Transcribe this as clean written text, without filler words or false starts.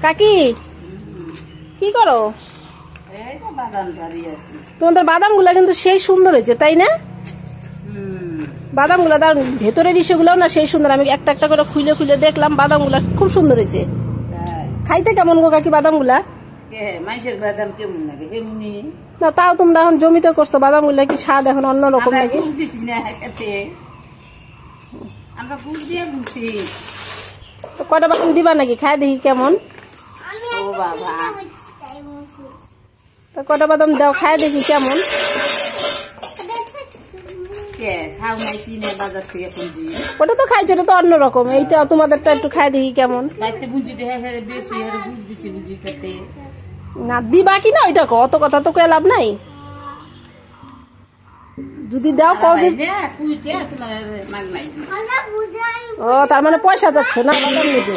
কাকি কি করো? তোমাদের বাদামগুলা কিন্তু সেই সুন্দর হয়েছে, তাই না? বাদামগুলা তার ভেতরের ইসেগুলো না সেই সুন্দর। আমি একটা একটা করে খুলে খুলে দেখলাম, বাদামগুলা খুব সুন্দর হয়েছে। খাইতে কেমন গো কাকি বাদামগুলা? না তাও তোমরা এখন জমিতে করছো, বাদামগুলা কি স্বাদ এখন অন্যরকম লাগে? তো কটা বাদাম দিবা নাকি? খাই দেখি কেমন। তো কটা বাদাম দাও, খাই দেখি কেমন। ওটা তো খাইছো, ওটা তো অন্যরকম। এইটা তোমাদেরটা একটু খাই দেখি কেমন। না দিবা কি না ওইটা অত কথা তো কয়ে লাভ নাই। যদি দাও কও যে। ও তার মানে পয়সা যাচ্ছে না বাদাম নিতে।